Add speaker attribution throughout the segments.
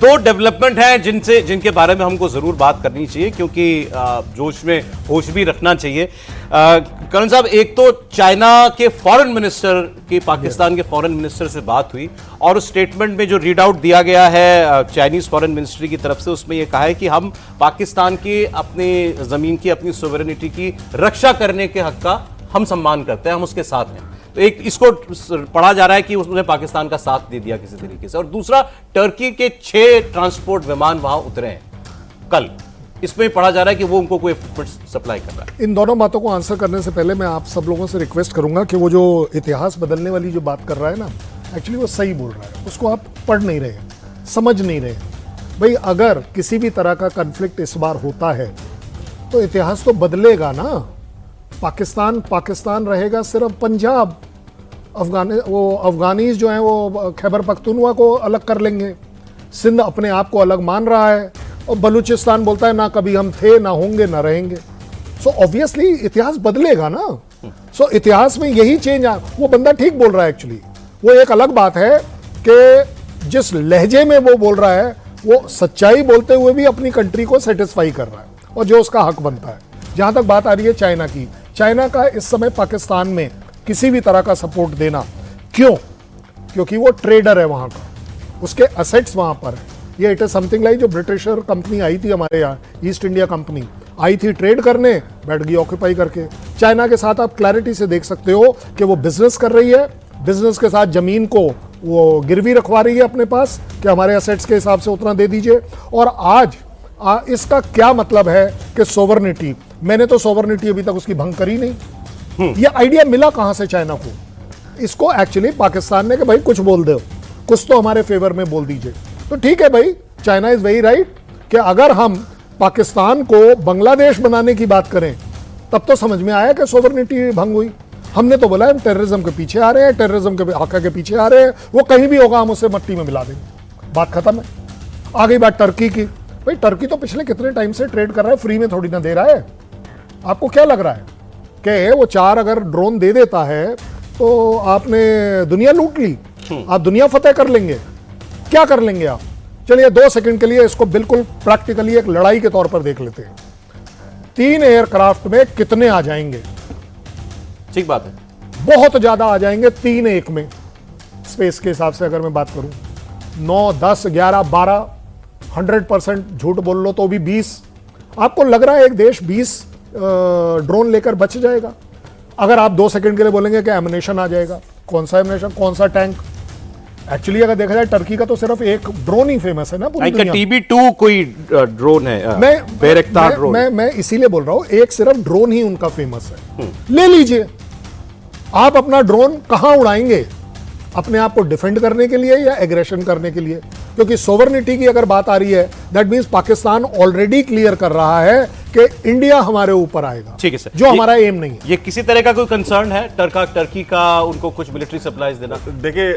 Speaker 1: दो डेवलपमेंट हैं जिनके बारे में हमको जरूर बात करनी चाहिए, क्योंकि जोश में होश भी रखना चाहिए। करण साहब, एक तो चाइना के फॉरेन मिनिस्टर की पाकिस्तान के फॉरेन मिनिस्टर से बात हुई और उस स्टेटमेंट में जो रीड आउट दिया गया है चाइनीज फॉरेन मिनिस्ट्री की तरफ से, उसमें यह कहा है कि हम पाकिस्तान की अपनी जमीन की, अपनी सोवरेनिटी की रक्षा करने के हक का हम सम्मान करते हैं, हम उसके साथ हैं। तो एक इसको पढ़ा जा रहा है कि उसने पाकिस्तान का साथ दे दिया किसी तरीके से। और दूसरा, टर्की के 6 ट्रांसपोर्ट विमान वहां उतरे हैं कल, इसमें पढ़ा जा रहा है कि वो उनको कोई सप्लाई कर रहा है।
Speaker 2: इन दोनों बातों को आंसर करने से पहले मैं आप सब लोगों से रिक्वेस्ट करूंगा कि वो जो इतिहास बदलने वाली जो बात कर रहा है ना, एक्चुअली वो सही बोल रहा है, उसको आप पढ़ नहीं रहे, समझ नहीं रहे। भाई, अगर किसी भी तरह का कन्फ्लिक्ट इस बार होता है तो इतिहास तो बदलेगा ना। पाकिस्तान रहेगा सिर्फ पंजाब, अफगानीज जो हैं वो खैबर पख्तूनख्वा को अलग कर लेंगे, सिंध अपने आप को अलग मान रहा है और बलूचिस्तान बोलता है ना कभी हम थे, ना होंगे, ना रहेंगे। सो ऑब्वियसली इतिहास बदलेगा ना। सो इतिहास में यही चेंज वो बंदा ठीक बोल रहा है एक्चुअली। वो एक अलग बात है कि जिस लहजे में वो बोल रहा है वो सच्चाई बोलते हुए भी अपनी कंट्री को सेटिस्फाई कर रहा है और जो उसका हक बनता है। जहां तक बात आ रही है चाइना की, चाइना का इस समय पाकिस्तान में किसी भी तरह का सपोर्ट देना, क्यों? क्योंकि वो ट्रेडर है वहां का, उसके असेट्स वहां पर है। ये इट इज समथिंग लाइक जो ब्रिटिशर कंपनी आई थी हमारे यहाँ, ईस्ट इंडिया कंपनी आई थी ट्रेड करने, बैठ गई ऑक्यूपाई करके। चाइना के साथ आप क्लैरिटी से देख सकते हो कि वो बिजनेस कर रही है, बिजनेस के साथ जमीन को वो गिरवी रखवा रही है अपने पास कि हमारे असेट्स के हिसाब से उतना दे दीजिए। और आज इसका क्या मतलब है कि सोवरनिटी, मैंने तो सोवरनिटी अभी तक उसकी भंग करी नहीं। ये आइडिया मिला कहां से चाइना को? इसको एक्चुअली पाकिस्तान ने कि भाई कुछ बोल दो, कुछ तो हमारे फेवर में बोल दीजिए। तो ठीक है भाई, चाइना इज वेरी राइट कि अगर हम पाकिस्तान को बांग्लादेश बनाने की बात करें तब तो समझ में आया कि सोवरनिटी भंग हुई। हमने तो बोला हम टेररिज्म के पीछे आ रहे हैं, टेररिज्म के आका के पीछे आ रहे हैं, वो कहीं भी होगा हम उसे मट्टी में मिला देंगे, बात खत्म है। आ गई बात टर्की की। भाई, टर्की तो पिछले कितने टाइम से ट्रेड कर रहा है, फ्री में थोड़ी ना दे रहा है। आपको क्या लग रहा है कि वो 4 अगर ड्रोन दे देता है तो आपने दुनिया लूट ली, आप दुनिया फतेह कर लेंगे? क्या कर लेंगे आप? चलिए 2 सेकंड के लिए इसको बिल्कुल प्रैक्टिकली एक लड़ाई के तौर पर देख लेते हैं। 3 एयरक्राफ्ट में कितने आ जाएंगे?
Speaker 1: ठीक बात है,
Speaker 2: बहुत ज्यादा आ जाएंगे। 3-1 में स्पेस के हिसाब से अगर मैं बात करूं, 9, 10, 11, 12, 100% झूठ बोल लो तो भी 20। आपको लग रहा है एक देश 20 ड्रोन लेकर बच जाएगा? अगर आप 2 सेकंड के लिए बोलेंगे कि एमुनेशन आ जाएगा, कौन सा एमुनेशन, कौन सा टैंक? एक्चुअली अगर देखा जाए टर्की का तो सिर्फ एक ड्रोन ही फेमस है ना पूरी दुनिया में।
Speaker 1: TB2 कोई ड्रोन है,
Speaker 2: मैं इसीलिए बोल रहा हूं, एक सिर्फ ड्रोन ही उनका फेमस है। ले लीजिए, आप अपना ड्रोन कहां उड़ाएंगे? अपने आप को डिफेंड करने के लिए या एग्रेशन करने के लिए? क्योंकि सोवरनिटी की अगर बात आ रही है, that means Pakistan already clear कर रहा है कि इंडिया हमारे ऊपर आएगा।
Speaker 1: ठीक है सर,
Speaker 2: जो हमारा एम नहीं है।
Speaker 1: ये किसी तरह का कोई कंसर्न है टर्की का उनको कुछ मिलिट्री सप्लाईज देना?
Speaker 3: देखिए,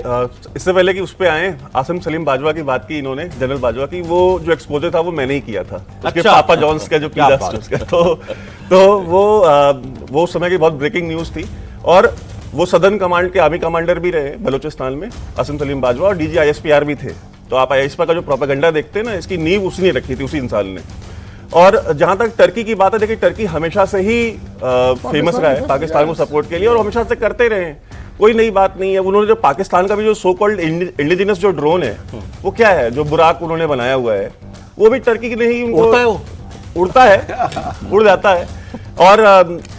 Speaker 3: इससे पहले कि उस पे आए, आसिम सलीम बाजवा की बात की इन्होंने, जनरल बाजवा की, वो जो एक्सपोजर था वो मैंने ही किया था। उसके पापा जॉन्स का जो पिज़्ज़ा, तो वो समय की बहुत ब्रेकिंग न्यूज थी। और वो सदर्न कमांड के आर्मी कमांडर भी रहे बलूचिस्तान में, आसिम सलीम बाजवा, और DG ISPR भी थे। तो आप ISPR का जो प्रोपेगेंडा देखते हैं ना, इसकी नींव उसने रखी थी, उसी इंसान ने। और जहां तक टर्की की बात है, देखिए टर्की हमेशा से ही फेमस रहा है पाकिस्तान को सपोर्ट के लिए, और हमेशा से करते रहे हैं, कोई नई बात नहीं है। उन्होंने जो पाकिस्तान का भी जो सो कॉल्ड इंडिजिनस जो ड्रोन है, वो क्या है, जो बुराक उन्होंने बनाया हुआ है, वो भी टर्की ने ही उड़ता है, उड़ जाता है। और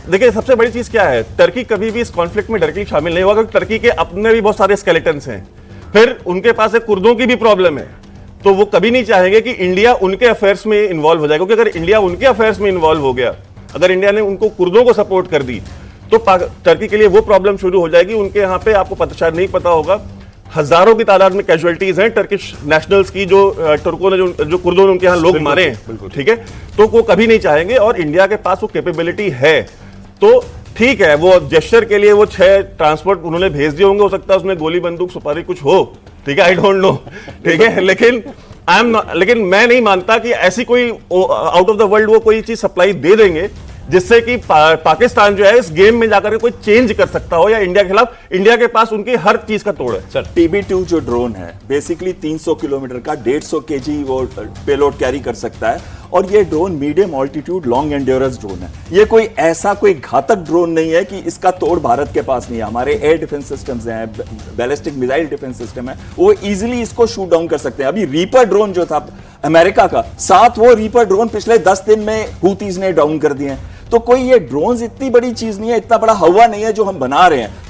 Speaker 3: देखिए, सबसे बड़ी चीज क्या है, टर्की कभी भी इस कॉन्फ्लिक्ट में डायरेक्टली शामिल नहीं हुआ, क्योंकि टर्की के अपने भी बहुत सारे स्केलेटन्स हैं। फिर उनके पास एक कुर्दों की भी प्रॉब्लम है, तो वो कभी नहीं चाहेंगे कि इंडिया उनके अफेयर्स में इन्वॉल्व हो जाए, क्योंकि अगर इंडिया उनके अफेयर्स में इन्वॉल्व हो गया, अगर इंडिया ने उनको कुर्दों को सपोर्ट कर दी, तो टर्की के लिए वो प्रॉब्लम शुरू हो जाएगी। उनके यहाँ पे, आपको शायद नहीं पता होगा, हजारों की तादाद में कैजुअलिटीज हैं टर्किश नेशनल्स की, जो तुर्कों ने जो कुर्दों ने उनके यहाँ लोग मारे हैं, ठीक है। तो वो कभी नहीं चाहेंगे, और इंडिया के पास वो कैपेबिलिटी है। तो ठीक है, वो जेस्चर के लिए वो 6 ट्रांसपोर्ट उन्होंने भेज दिए होंगे, हो सकता है उसमें गोली बंदूक सुपारी कुछ हो, ठीक है, आई डोंट नो, ठीक है। लेकिन मैं नहीं मानता कि ऐसी कोई आउट ऑफ द वर्ल्ड वो कोई चीज सप्लाई दे देंगे जिससे कि पाकिस्तान जो है इस गेम में जाकर के कोई चेंज कर सकता हो, या इंडिया के खिलाफ इंडिया के पास उनकी हर चीज का तोड़ है।
Speaker 1: सर
Speaker 4: TB2 जो ड्रोन है बेसिकली 300 किलोमीटर का 150 केजी वो पेलोड कैरी कर सकता है, और ये drone medium altitude long endurance drone है। ये कोई ऐसा कोई घातक ड्रोन नहीं है कि इसका तोड़ भारत के पास नहीं है। हमारे एयर डिफेंस सिस्टम्स हैं, बैलिस्टिक मिसाइल डिफेंस सिस्टम है, वो इजीली इसको शूट डाउन कर सकते हैं। अभी रीपर ड्रोन जो था अमेरिका का, 7 वो रीपर ड्रोन पिछले 10 दिन में हूतीज ने डाउन कर दिए हैं। तो कोई ये ड्रोन्स इतनी बड़ी चीज नहीं है, इतना बड़ा हवा नहीं है जो हम बना रहे हैं।